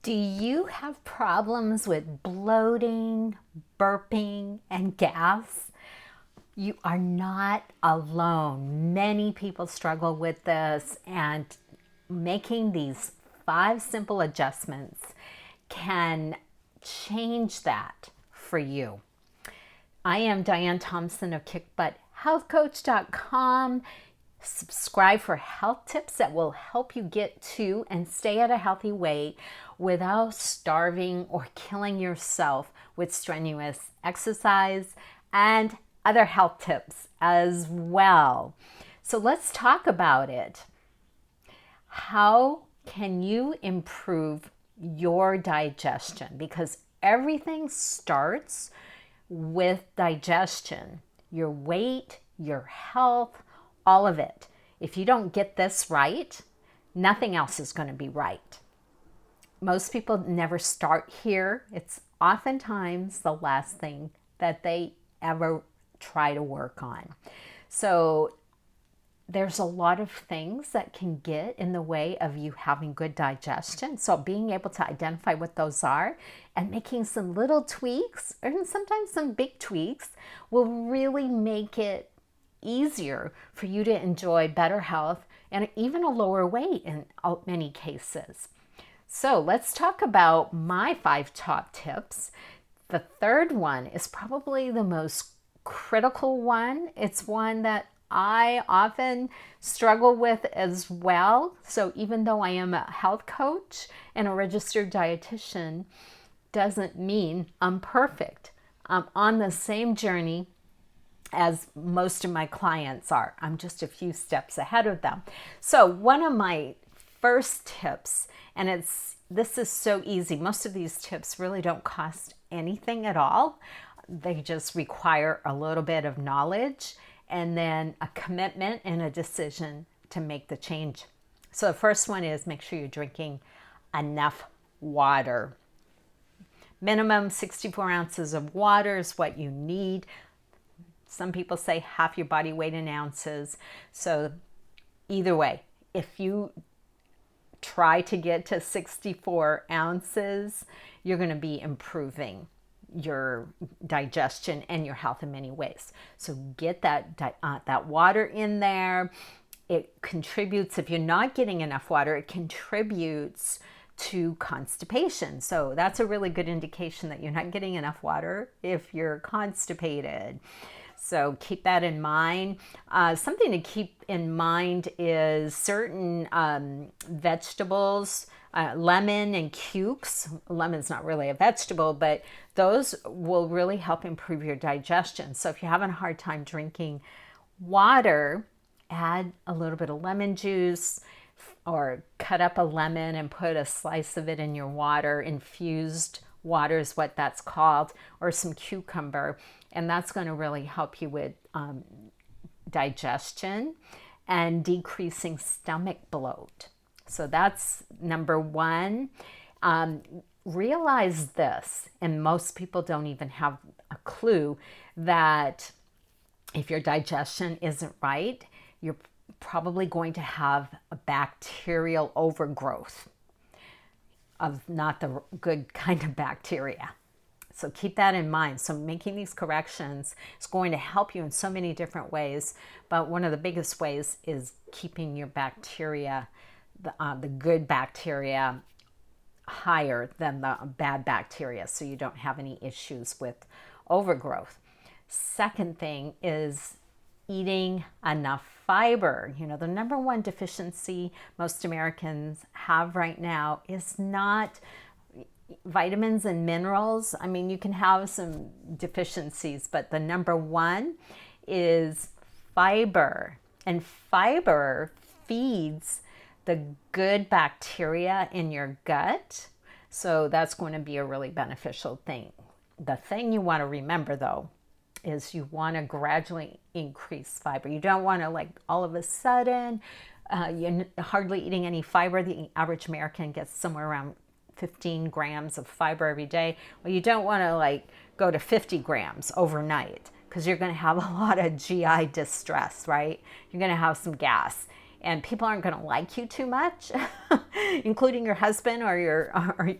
Do you have problems with bloating, burping, and gas? You are not alone. Many people struggle with this, and making these 5 simple adjustments can change that for you. I am Diane Thompson of KickButtHealthCoach.com. Subscribe for health tips that will help you get to and stay at a healthy weight without starving or killing yourself with strenuous exercise and other health tips as well. So let's talk about it. How can you improve your digestion? Because everything starts with digestion, your weight, your health, all of it. If you don't get this right, nothing else is going to be right. Most people never start here. It's oftentimes the last thing that they ever try to work on. So there's a lot of things that can get in the way of you having good digestion. So being able to identify what those are and making some little tweaks, and sometimes some big tweaks, will really make it easier for you to enjoy better health and even a lower weight in many cases. So let's talk about my 5 top tips. The third one is probably the most critical one. It's one that I often struggle with as well. So even though I am a health coach and a registered dietitian, doesn't mean I'm perfect. I'm on the same journey as most of my clients are. I'm just a few steps ahead of them. So one of my first tips, and this is so easy. Most of these tips really don't cost anything at all. They just require a little bit of knowledge and then a commitment and a decision to make the change. So the first one is make sure you're drinking enough water. Minimum 64 ounces of water is what you need. Some people say half your body weight in ounces. So either way, if you try to get to 64 ounces, you're going to be improving your digestion and your health in many ways. So get that water in there. It contributes, if you're not getting enough water, it contributes to constipation. So that's a really good indication that you're not getting enough water if you're constipated. So keep that in mind. Something to keep in mind is certain vegetables, lemon and cukes. Lemon's not really a vegetable, but those will really help improve your digestion. So if you're having a hard time drinking water, add a little bit of lemon juice or cut up a lemon and put a slice of it in your water. Infused water is what that's called, or some cucumber. And that's going to really help you with digestion and decreasing stomach bloat. So that's number one. Realize this, and most people don't even have a clue, that if your digestion isn't right, you're probably going to have a bacterial overgrowth of not the good kind of bacteria. So keep that in mind. So making these corrections is going to help you in so many different ways, but one of the biggest ways is keeping your bacteria, the good bacteria, higher than the bad bacteria, so you don't have any issues with overgrowth. Second thing is eating enough fiber. You know, the number one deficiency most Americans have right now is not vitamins and minerals. I mean, you can have some deficiencies, but the number one is fiber. And fiber feeds the good bacteria in your gut. So that's going to be a really beneficial thing. The thing you want to remember, though, is you want to gradually increase fiber. You don't want to, like, all of a sudden, you're hardly eating any fiber. The average American gets somewhere around 15 grams of fiber every day. Well, you don't want to go to 50 grams overnight, because you're going to have a lot of GI distress, right? You're going to have some gas. and people aren't going to like you too much, including your husband or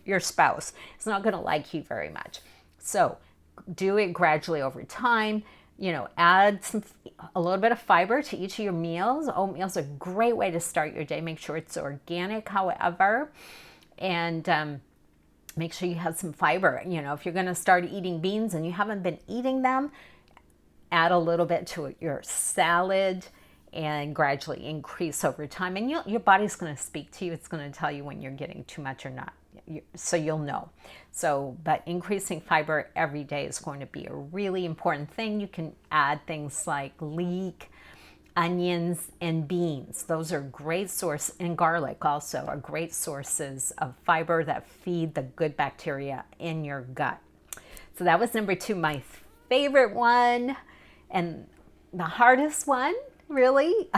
your spouse. It's not going to like you very much. So do it gradually over time. Add a little bit of fiber to each of your meals. Oatmeal's a great way to start your day. Make sure it's organic, however, and make sure you have some fiber. If you're going to start eating beans and you haven't been eating them, add a little bit to your salad and gradually increase over time. And your body's going to speak to you. It's going to tell you when you're getting too much or not. So you'll know. But increasing fiber every day is going to be a really important thing. You can add things like leek, onions, and beans. Those are great sources, and garlic also are great sources of fiber that feed the good bacteria in your gut. So that was number 2, my favorite one. And the hardest one, really,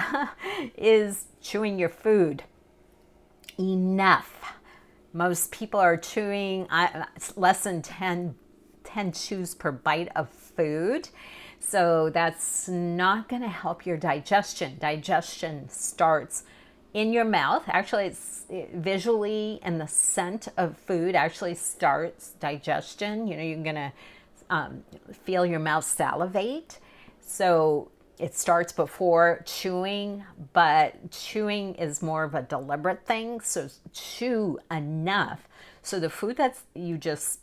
is chewing your food. Enough. Most people are chewing less than 10 chews per bite of food. So that's not going to help your digestion. Digestion starts in your mouth. Actually, it's visually, and the scent of food actually starts digestion. You're going to feel your mouth salivate. So it starts before chewing, but chewing is more of a deliberate thing. So chew enough so the food that you just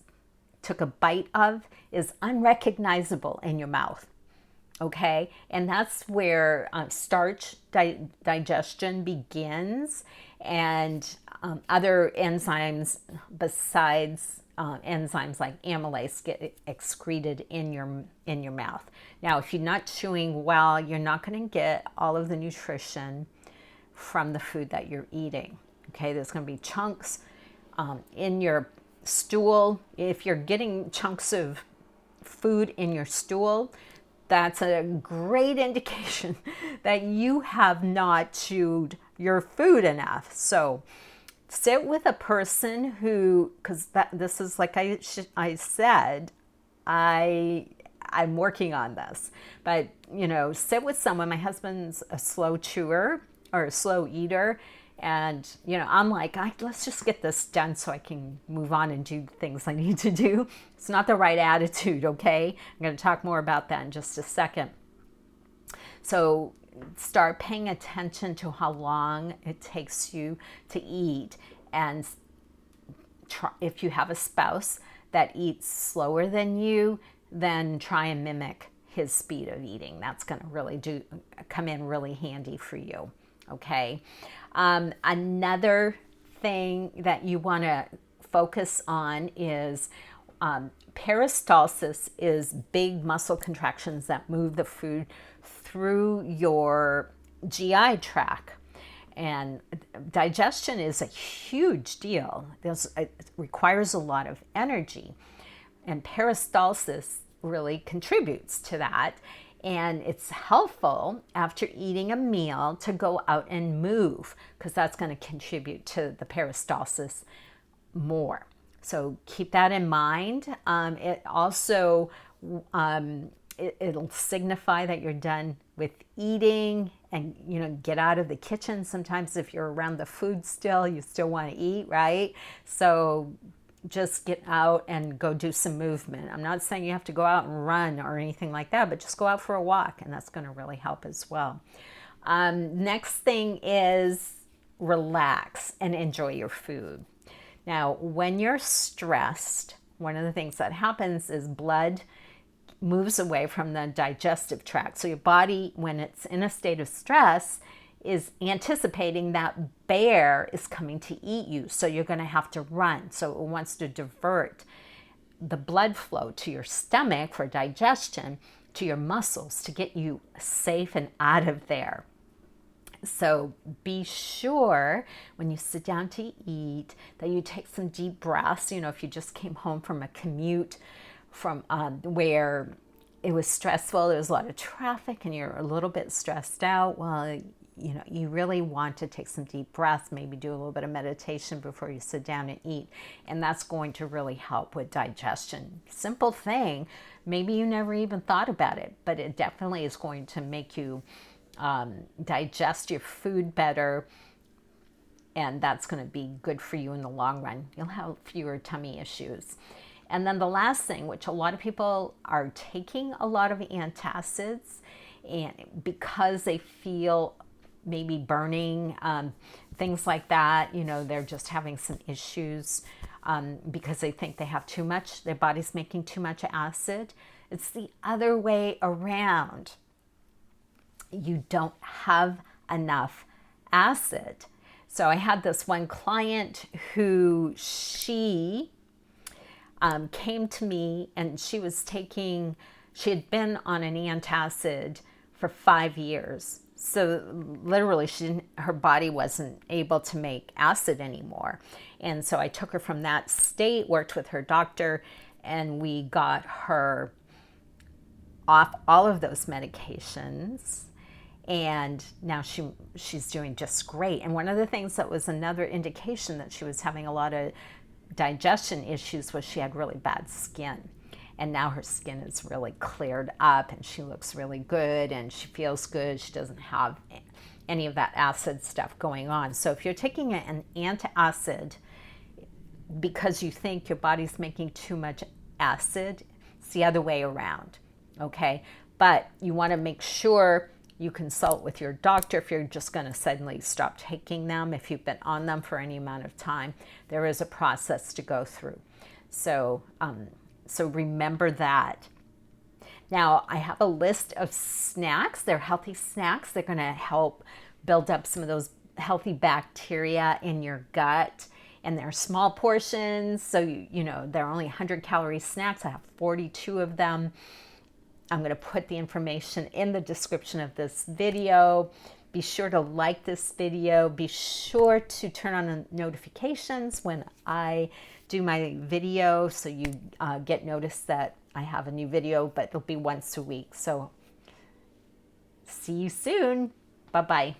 took a bite of is unrecognizable in your mouth. Okay, and that's where starch digestion begins, and other enzymes besides enzymes like amylase get excreted in your mouth. Now, if you're not chewing well, you're not going to get all of the nutrition from the food that you're eating. Okay, there's going to be chunks in your stool. If you're getting chunks of food in your stool, that's a great indication that you have not chewed your food enough. So sit with a person who, because this is like I said, I'm working on this, but sit with someone. My husband's a slow chewer or a slow eater, and I'm like, let's just get this done so I can move on and do things I need to do. It's not the right attitude, okay? I'm going to talk more about that in just a second. So start paying attention to how long it takes you to eat, and if you have a spouse that eats slower than you, then try and mimic his speed of eating. That's going to really come in really handy for you. Okay. Another thing that you want to focus on is peristalsis is big muscle contractions that move the food through your GI tract. And digestion is a huge deal. It requires a lot of energy. And peristalsis really contributes to that. And it's helpful after eating a meal to go out and move, because that's going to contribute to the peristalsis more. So keep that in mind. It also, it'll signify that you're done with eating, and get out of the kitchen. Sometimes if you're around the food still, you still want to eat, right? So just get out and go do some movement. I'm not saying you have to go out and run or anything like that, but just go out for a walk, and that's going to really help as well. Next thing is relax and enjoy your food. Now, when you're stressed, one of the things that happens is blood moves away from the digestive tract. So your body, when it's in a state of stress, is anticipating that bear is coming to eat you. So you're going to have to run. So it wants to divert the blood flow to your stomach for digestion, to your muscles to get you safe and out of there. So be sure when you sit down to eat that you take some deep breaths. If you just came home from a commute from where it was stressful, there was a lot of traffic, and you're a little bit stressed out, well, you really want to take some deep breaths, maybe do a little bit of meditation before you sit down and eat. And that's going to really help with digestion. Simple thing. Maybe you never even thought about it, but it definitely is going to make you digest your food better, and that's going to be good for you in the long run. You'll have fewer tummy issues. And then the last thing, which a lot of people are taking a lot of antacids, and because they feel maybe burning, things like that, they're just having some issues because they think they have too much, their body's making too much acid. It's the other way around. You don't have enough acid. So I had this one client who she came to me, and she had been on an antacid for 5 years. So literally her body wasn't able to make acid anymore. And so I took her from that state, worked with her doctor, and we got her off all of those medications. And now she's doing just great. And one of the things that was another indication that she was having a lot of digestion issues was she had really bad skin. And now her skin is really cleared up, and she looks really good, and she feels good. She doesn't have any of that acid stuff going on. So if you're taking an antacid because you think your body's making too much acid, it's the other way around, okay? But you want to make sure you consult with your doctor if you're just going to suddenly stop taking them. If you've been on them for any amount of time, there is a process to go through. So remember that. Now, I have a list of snacks. They're healthy snacks. They're going to help build up some of those healthy bacteria in your gut. And they're small portions. So, they're only 100-calorie snacks. I have 42 of them. I'm going to put the information in the description of this video. Be sure to like this video. Be sure to turn on the notifications when I do my video, so you get notice that I have a new video, but it'll be once a week. So see you soon. Bye-bye.